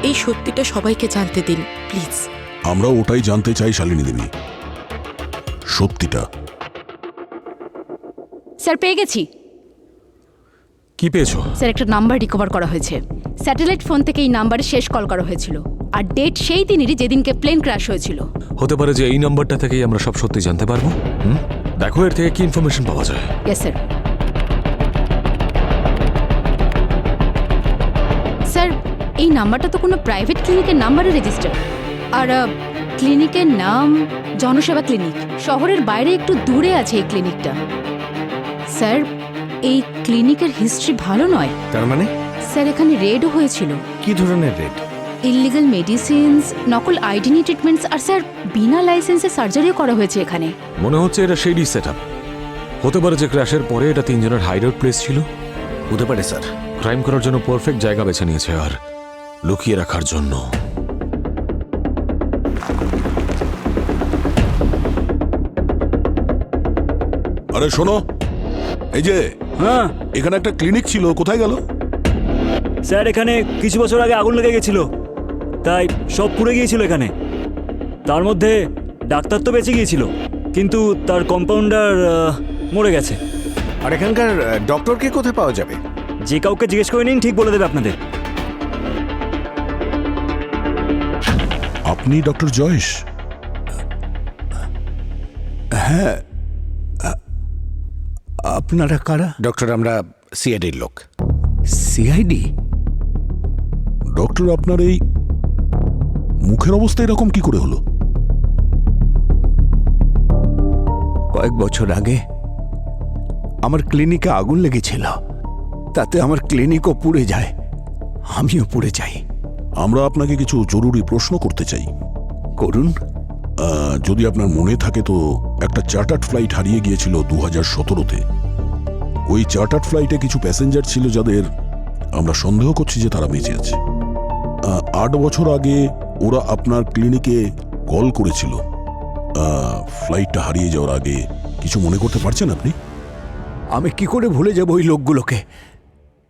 এই সত্যিটা সবাইকে জানতে দিন প্লিজ। আমরা ওটাই জানতে চাই শালিনী দেবী, সত্যিটা। স্যার, পেয়ে গেছি। কি পেয়েছো? স্যার, একটা নাম্বার রিকভার করা হয়েছে। স্যাটেলাইট ফোন থেকে এই নাম্বারে শেষ কল করা হয়েছিল, আর ডেট সেই দিনেরই যেদিনকে প্লেন ক্র্যাশ হয়েছিল। হতে পারে যে এই নাম্বারটা থেকেই আমরা সব সত্যি জানতে পারবো। দেখো এর থেকে কি ইনফরমেশন পাওয়া যায়। Yes sir. স্যার, এই নাম্বারটা তো কোনো প্রাইভেট ক্লিনিকের নাম্বারে রেজিস্টার। আর ক্লিনিকের নাম জনসেবা ক্লিনিক। শহরের বাইরে একটু দূরে আছে এই ক্লিনিকটা। স্যার, এই ক্লিনিকের হিস্ট্রি ভালো নয়। তার মানে? স্যার, এখানে রেডও হয়েছিল। কি ধরনের রেড? ইললিগাল মেডিসিনস, নকল আইডেন্টি ট্রিটমেন্টস আর স্যার বিনা লাইসেন্সে সার্জারিও করা হয়েছে এখানে। মনে হচ্ছে এটা সেই সেট আপ। হতে পারে যে ক্র্যাশের পরে এটা তিনজনের হাইডআউট প্লেস ছিল। হতে পারে স্যার। ক্রাইম করার জন্য পারফেক্ট জায়গা বেছে নিয়েছে আর লুকিয়ে রাখার জন্য। আরে শোনো, এই যে হ্যাঁ এখানে একটা ক্লিনিক ছিল, কোথায় গেল? স্যার এখানে কিছু বছর আগে আগুন লেগে গেছিল, তাই সব পুড়ে গিয়েছিল এখানে। তার মধ্যে ডাক্তার তো বেঁচে গিয়েছিল, কিন্তু তার কম্পাউন্ডার মরে গেছে। আর এখানকার ডক্টরকে কোথায় পাওয়া যাবে? যে কাউকে জিজ্ঞেস করে নিন, ঠিক বলে দেবে আপনাদের। আপনি ডক্টর জয়েশ? হ্যাঁ। আপনারা কারা? ডক্টর, আমরা সিআইডির লোক। সিআইডি? ডক্টর, আপনার এই মুখের অবস্থা এরকম কি করে হলো? কয়েক বছর আগে আমার ক্লিনিকে আগুন লেগেছিল, তাতে আমার ক্লিনিকও পুড়ে যায়, আমিও পুড়ে যাই। আমরা আপনাকে কিছু জরুরি প্রশ্ন করতে চাই। করুন। যদি আপনার মনে থাকে তো একটা চার্টার্ড ফ্লাইট হারিয়ে গিয়েছিল 2017-তে। ওই চার্টার্ড ফ্লাইটে কিছু প্যাসেঞ্জার ছিল যাদের আমরা সন্দেহ করছি যে তারা বেঁচে আছে। 8 বছর আগে ওরা আপনার ক্লিনিকে কল করেছিল। ফ্লাইটটা হারিয়ে যাওয়ার আগে কিছু মনে করতে পারছেন আপনি? আমি কি করে ভুলে যাব ওই লোকগুলোকে?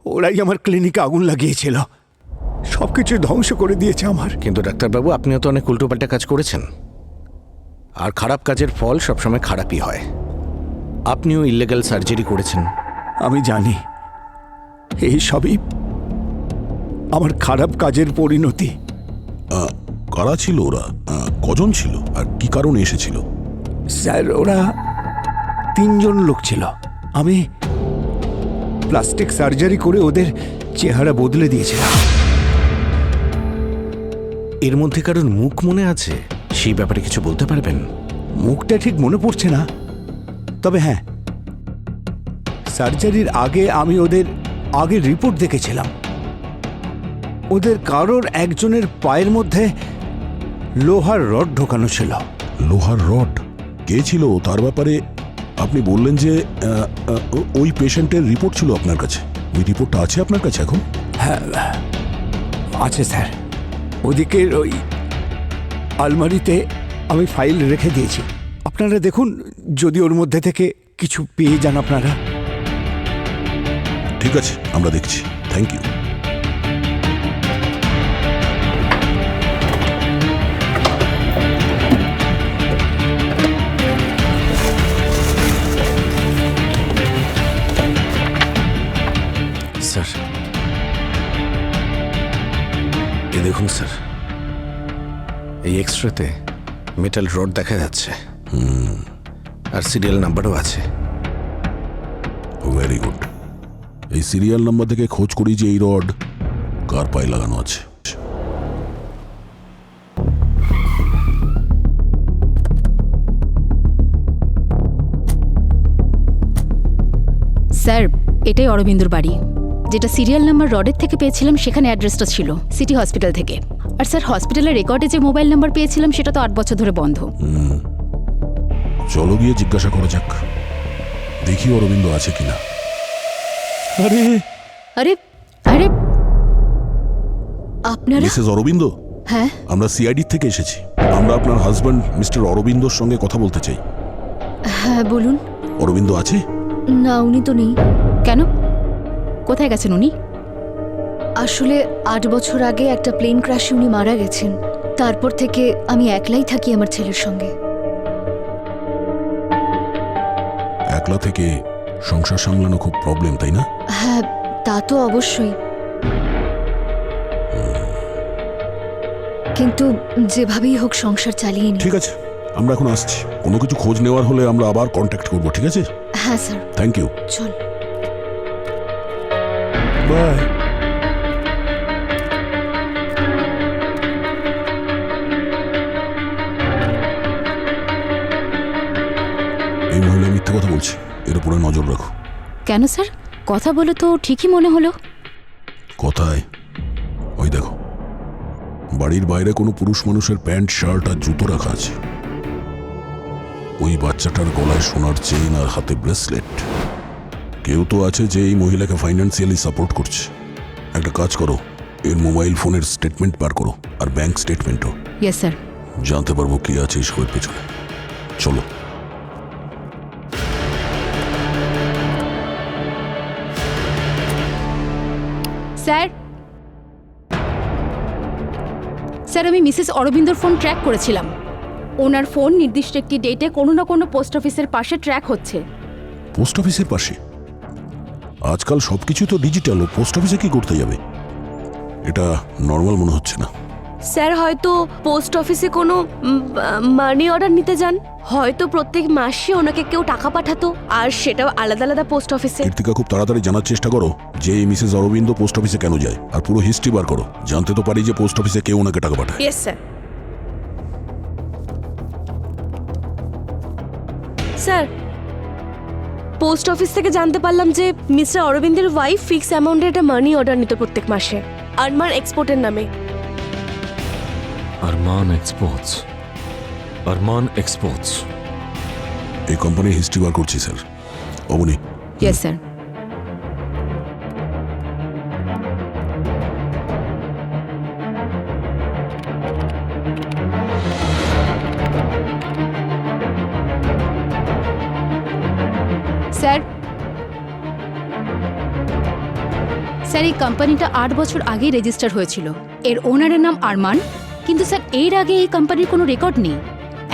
ওরাই আমার ক্লিনিকে আগুন লাগিয়েছিল, সবকিছু ধ্বংস করে দিয়েছে আমার। কিন্তু ডাক্তারবাবু, আপনিও তো অনেক উল্টোপাল্টা কাজ করেছেন, আর খারাপ কাজের ফল সবসময় খারাপই হয়। আপনিও ইললিগাল সার্জারি করেছেন। আমি জানি এই সবই আমার খারাপ কাজের পরিণতি। কারা ছিল ওরা? কজন ছিল আর কি কারণে এসেছিল? স্যার, ওরা 3 জন লোক ছিল। আমি প্লাস্টিক সার্জারি করে ওদের চেহারা বদলে দিয়েছিলাম। এর মধ্যে কারোর মুখ মনে আছে? সেই ব্যাপারে কিছু বলতে পারবেন? মুখটা ঠিক মনে পড়ছে না, তবে হ্যাঁ, সার্জারির আগে আমি ওদের আগের রিপোর্ট দেখেছিলাম। ওদের কারোর একজনের পায়ের মধ্যে লোহার রড ঢোকানো ছিল। লোহার রড? কে ছিল তার ব্যাপারে আপনি বললেন যে ওই পেশেন্টের রিপোর্ট ছিল আপনার কাছে। ওই রিপোর্টটা আছে আপনার কাছে এখন? হ্যাঁ আছে স্যার, ওদিকের ওই আলমারিতে আমি ফাইল রেখে দিয়েছি। আপনারা দেখুন, যদি ওর মধ্যে থেকে কিছু পেয়ে যান আপনারা। ঠিক আছে, আমরা দেখছি। Thank you. স্যার, এ দেখুন স্যার, এই এক্সরেতে মেটাল রড দেখা যাচ্ছে, আর সিরিয়াল নাম্বারও আছে। Very good. এই সিরিয়াল নাম্বার থেকে খোঁজ করি যে এই রড কার পায়ে লাগানো আছে। স্যার, এটাই অরবিন্দুর বাড়ি। যেটা সিরিয়াল নাম্বার রডের থেকে পেয়েছিলাম সেখানে অ্যাড্রেসটা ছিল সিটি হসপিটাল থেকে। আর স্যার, হসপিটালের রেকর্ডে যে মোবাইল নাম্বার পেয়েছিলাম সেটা তো 8 বছর ধরে বন্ধ। চলো গিয়ে জিজ্ঞাসা করা যাক, দেখি অরবিন্দ আছে কিনা। আরে আরে আরে আপনারা? মিসেস অরবিন্দ, হ্যাঁ, আমরা সিআইডি থেকে এসেছি। আমরা আপনার হাজব্যান্ড মিস্টার অরবিন্দর সঙ্গে কথা বলতে চাই। হ্যাঁ বলুন। অরবিন্দ আছে? না, উনি তো নেই। কেন? কোথায় গেছেন উনি? আসলে 8 বছর আগে একটা প্লেন ক্র্যাশে উনি মারা গেছেন। তারপর থেকে আমি একলাই থাকি আমার ছেলের সঙ্গে। একলা থেকে সংসার সামলানো খুব প্রবলেম, তাই না? হ্যাঁ, তা তো অবশ্যই, কিন্তু যেভাবেই হোক সংসার চালিয়ে নি। ঠিক আছে, আমরা এখন আসছি। কোনো কিছু খোঁজ নেওয়ার হলে আমরা আবার কন্ট্যাক্ট করবো, ঠিক আছে? হ্যাঁ স্যার। Thank you. চল। বাই। এই মহিলা মিথ্যে কথা বলছে, এর উপরে নজর রাখো। কেন স্যার? কথা বলে তো ঠিকই মনে হলো। কোথায়? ওই দেখো। বাড়ির বাইরে কোনো পুরুষ মানুষের প্যান্ট শার্ট আর জুতো রাখা আছে। ওই বাচ্চাটার গলায় সোনার চেইন আর হাতে ব্রেসলেট। কেউ তো আছে যে এই মহিলাকে ফাইন্যান্সিয়ালি সাপোর্ট করছে। একটা কাজ করো, এর মোবাইল ফোনের স্টেটমেন্ট বার করো আর ব্যাংক স্টেটমেন্টও। Yes sir. জানতে পারবো কি আছে এসবের পেছনে। চলো। স্যার, স্যার আমি মিসেস অরবিন্দর ফোন ট্র্যাক করেছিলাম। ওনার ফোন নির্দিষ্ট একটি ডেটে কোনো না কোনো পোস্ট অফিসের পাশে ট্র্যাক হচ্ছে। পোস্ট অফিসের পাশে? আজকাল সবকিছু তো ডিজিটাল, ও পোস্ট অফিসে কি করতে যাবে? এটা নর্মাল মনে হচ্ছে না। স্যার হয়তো পোস্ট অফিসে কোনো মানি অর্ডার নিতে যান, হয়তো প্রত্যেক মাসে ওনাকে কেউ টাকা পাঠাতো, আর সেটাও আলাদা আলাদা পোস্ট অফিসে। কীর্তিকা, খুব তাড়াতাড়ি জানার চেষ্টা করো যে এই মিসেস অরবিন্দ পোস্ট অফিসে কেন যায়, আর পুরো হিস্ট্রি বার করো। জানতে তো পারি যে পোস্ট অফিসে কেউ ওনাকে টাকা পাঠায়। Yes sir. Sir, post office থেকে জানতে পারলাম যে মিস্টার অরবিন্দের ওয়াইফ ফিক্স অ্যামাউন্টের একটা মানি অর্ডার নিত প্রত্যেক মাসে আরমান এক্সপোর্টের নামে। আরমান এক্সপোর্টস। আরমান এক্সপোর্টস। এই কোম্পানির হিস্ট্রি বার করছি sir. Avani. Yes sir. Sir, sir এই কোম্পানিটা 8 বছর আগেই রেজিস্টার হয়েছিল। এর ওনারের নাম আরমান, কিন্তু স্যার এর আগে এই কোম্পানির কোনো রেকর্ড নেই।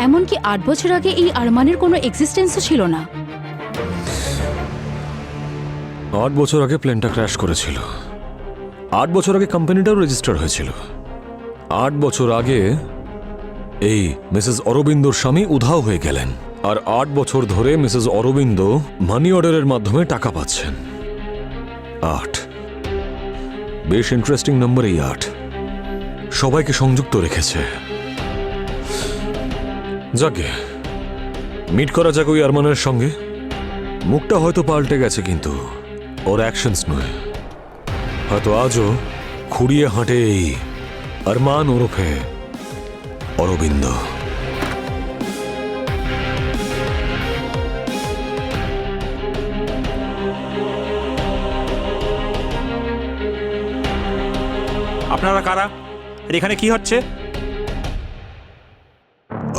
এমনকি 8 বছর আগে এই আরমানের কোনো এক্সিস্টেন্সও ছিল না। 8 বছর আগে প্লেনটা ক্র্যাশ করেছিল। 8 বছর আগে কোম্পানিটাও রেজিস্টার হয়েছিল। 8 বছর আগে এই মিসেস অরবিন্দর স্বামী উধাও হয়ে গেলেন, আর 8 বছর ধরে মিসেস অরবিন্দ মানি অর্ডারের মাধ্যমে টাকা পাচ্ছেন। 8 বেশ ইন্টারেস্টিং নাম্বার। এই 8 সবাইকে সংযুক্ত রেখেছে। যাকে মিট করা যাক ওই আরমানের সঙ্গে। মুখটা হয়তো পাল্টে গেছে, কিন্তু ওর অ্যাকশনস নয়। হয়তো আজও খুঁড়িয়ে হাঁটে এই আরমান ওরফে অরবিন্দ। আপনারা কারা? এখানে কি হচ্ছে?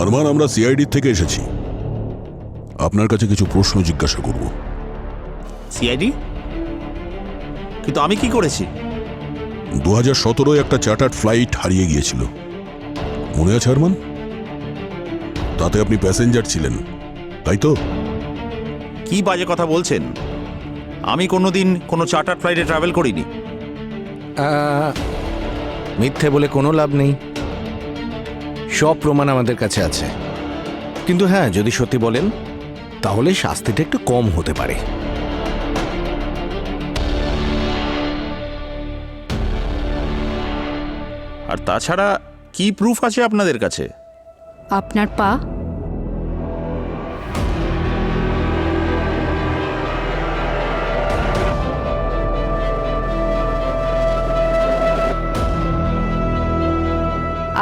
আরমান, আমরা সিআইডি থেকে এসেছি। আপনার কাছে কিছু প্রশ্ন জিজ্ঞাসা করব। সিআইডি? কিন্তু আমি কি করেছি? 2017 একটা চার্টার্ড ফ্লাইট হারিয়ে গিয়েছিল, মনে আছে আরমান? তাতে আপনি প্যাসেঞ্জার ছিলেন, তাই তো? কি বাজে কথা বলছেন? আমি কোনোদিন কোনো চার্টার ফ্লাইটে ট্রাভেল করিনি। মিথ্যে বলে কোনো লাভ নেই, সব প্রমাণ আমাদের কাছে আছে। কিন্তু হ্যাঁ, যদি সত্যি বলেন তাহলে শাস্তিটা একটু কম হতে পারে। আর তাছাড়া কি প্রুফ আছে আপনাদের কাছে? আপনার পা।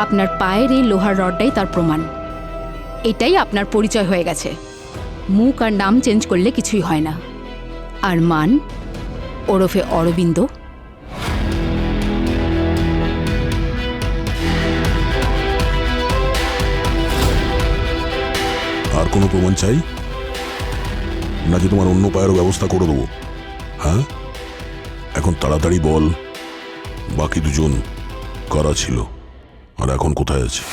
আপনার পায়ের এই লোহার রডটাই তার প্রমাণ। এটাই আপনার পরিচয় হয়ে গেছে। মুখ আর নাম চেঞ্জ করলে কিছুই হয় না। আরমান ওরফে অরবিন্দ। আর কোনো প্রমাণ চাই নাকি তোমার অন্য পায়েরও ব্যবস্থা করে দেবো? হ্যাঁ, এখন তাড়াতাড়ি বল, বাকি দুজন কারা ছিল আর এখন কোথায় আছে?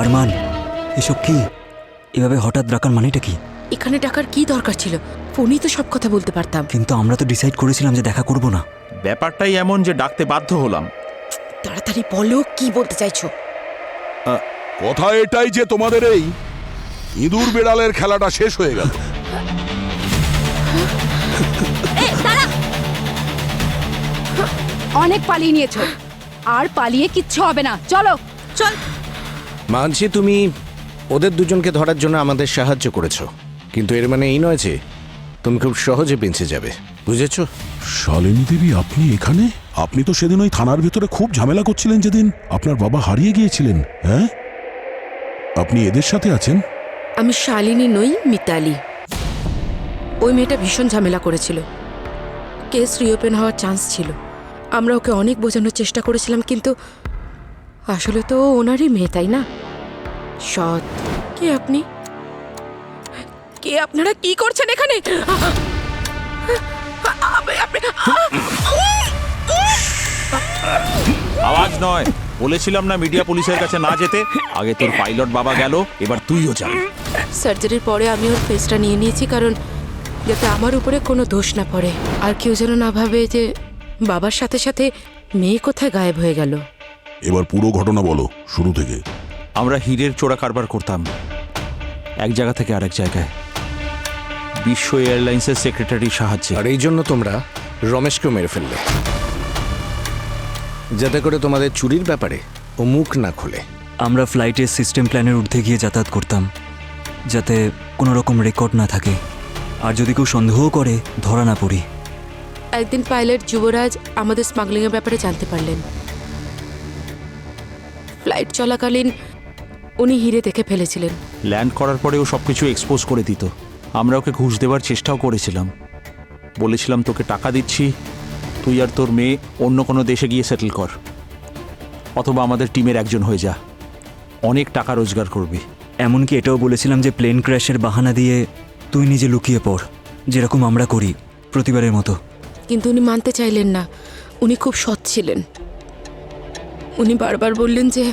আরমান, এসব কি? এভাবে হঠাৎ ডাকার মানেটা কি? এখানে টাকার কি দরকার ছিল? ফোনেই তো সব কথা বলতে পারতাম। কিন্তু আমরা তো ডিসাইড করেছিলাম যে দেখা করব না। ব্যাপারটাই এমন যে ডাকতে বাধ্য হলাম। তাড়াতাড়ি বলো কি বলতে চাইছো। কথা এটাই যে তোমাদের এই ইঁদুর বেড়ালের খেলাটা শেষ হয়ে গেল। অনেক পালিয়ে নিয়েছো, আর পালিয়ে কিচ্ছু হবে না। চলো চল। মানছি তুমি ওদের দুজনকে ধরার জন্য আমাদের সাহায্য করেছো, কিন্তু এর মানে এই নয় যে তুমি খুব সহজে বেঁচে যাবে, বুঝেছো? শালিনী দেবী, আপনি এখানে? আপনি তো সেদিন ওই থানার ভেতরে খুব ঝামেলা করছিলেন যেদিন আপনার বাবা হারিয়ে গিয়েছিলেন। হ্যাঁ, আপনি এদের সাথে আছেন? আমি শালিনী নই, মিতালি। ওই মেয়েটা ভীষণ ঝামেলা করেছিল। কেস রিওপেন হওয়ার চান্স ছিল। আমরা ওকে অনেক বোঝানোর চেষ্টা করেছিলাম, কিন্তু আসলে তো ও ওনারই মেয়ে, তাই না? সৎ। কে আপনি? কে আপনারা? কি করছেন এখানে? আওয়াজ নয়, বলেছিলাম না মিডিয়া পুলিশের কাছে না যেতে। আগে তোর পাইলট বাবা গেল, এবার তুইও যাবি। সার্জারির পরে আমি ওর ফেসটা নিয়ে নিয়েছি, কারণ যাতে আমার উপরে কোনো দোষ না পড়ে, আর কেউ যেন না ভাবে যে বাবার সাথে সাথে মেয়ে কোথায় গায়েব হয়ে গেল। এবার পুরো ঘটনা বলো শুরু থেকে। আমরা হীরের চোরা কারবার করতাম এক জায়গা থেকে আরেক জায়গায়, বিশ্ব এয়ারলাইন্সের সেক্রেটারির সাহায্যে। আর এই জন্য তোমরা রমেশকেও মেরে ফেললে, যাতে করে তোমাদের চুরির ব্যাপারে ও মুখ না খোলে। আমরা ফ্লাইটের সিস্টেম প্ল্যানের ঊর্ধ্বে গিয়ে যাতায়াত করতাম, যাতে কোনো রকম রেকর্ড না থাকে, আর যদি কেউ সন্দেহ করে ধরা না পড়ি। একদিন পাইলট যুবরাজ আমাদের স্মাগলিংয়ের ব্যাপারে জানতে পারলেন। ফ্লাইট চলাকালীন উনি হিরে দেখে ফেলেছিলেন। ল্যান্ড করার পরেও সব কিছু এক্সপোজ করে দিত। আমরা ওকে ঘুষ দেওয়ার চেষ্টাও করেছিলাম। বলেছিলাম তোকে টাকা দিচ্ছি, তুই আর তোর মেয়ে অন্য কোনো দেশে গিয়ে সেটেল কর, অথবা আমাদের টিমের একজন হয়ে যা, অনেক টাকা রোজগার করবি। এমনকি এটাও বলেছিলাম যে প্লেন ক্র্যাশের বাহানা দিয়ে তুই নিজে লুকিয়ে পড়, যেরকম আমরা করি প্রতিবারের মতো। কিন্তু উনি মানতে চাইলেন না। উনি খুব সৎ ছিলেন। উনি বারবার বললেন যে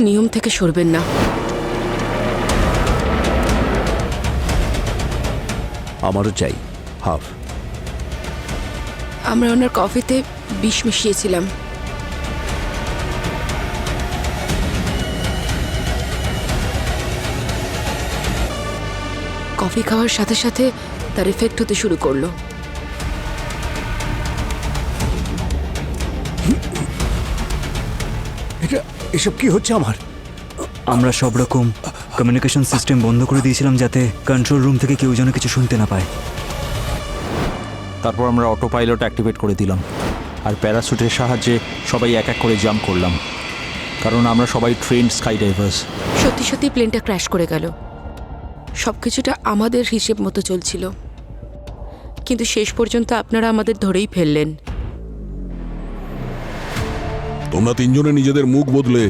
নিয়ম থেকে সরবেন না। আমারও চাই হাফ। আমরা ওনার কফিতে বিষ মিশিয়েছিলাম। কফি খাওয়ার সাথে সাথে তার এফেক্ট হতে শুরু করলো। এসব কি হচ্ছে আমার? আমরা সব রকম কমিউনিকেশন সিস্টেম বন্ধ করে দিয়েছিলাম, যাতে কন্ট্রোল রুম থেকে কেউ যেন কিছু শুনতে না পায়। তারপর আমরা অটো পাইলট অ্যাক্টিভেট করে দিলাম, আর প্যারাশুটের সাহায্যে সবাই এক এক করে জাম্প করলাম, কারণ আমরা সবাই ট্রেন্ড স্কাই ডাইভার্স। সত্যি সত্যি প্লেনটা ক্র্যাশ করে গেল। সব কিছুটা আমাদের হিসেব মতো চলছিল, কিন্তু শেষ পর্যন্ত আপনারা আমাদের ধরেই ফেললেন। তোমরা তিনজনে নিজেদের মুখ বদলে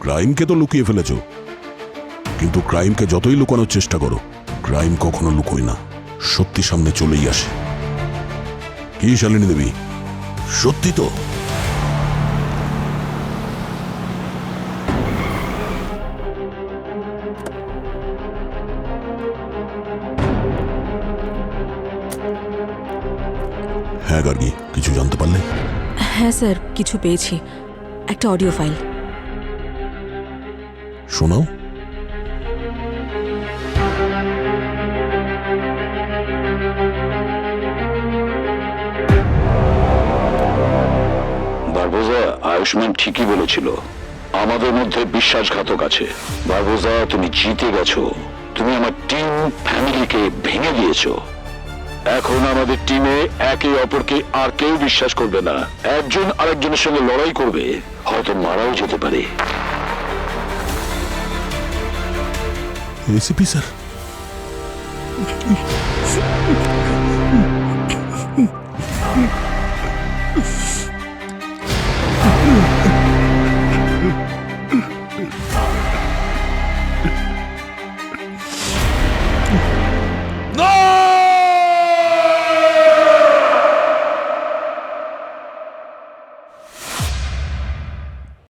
ক্রাইমকে তো লুকিয়ে ফেলেছো, কিন্তু ক্রাইমকে যতই লুকানোর চেষ্টা করো, ক্রাইম কখনো লুকোয় না, সত্যি সামনে চলেই আসে। কি শালিনী দেবী, সত্যি তো? হ্যাঁ গার্গী, কিছু জানতে পারলে? হ্যাঁ স্যার, কিছু পেয়েছি। একটা অডিও ফাইল। শোনাও। বারবোজা, আয়ুষ্মান ঠিকই বলেছিল, আমাদের মধ্যে বিশ্বাসঘাতক আছে। বারবোজা, তুমি জিতে গেছো। তুমি আমার টিম ফ্যামিলিকে ভেঙে দিয়েছো। এখন আমাদের টিমে একে অপরকে আর কেউ বিশ্বাস করবে না। একজন আরেকজনের সঙ্গে লড়াই করবে, হয়তো মারাও যেতে পারে। ACP sir,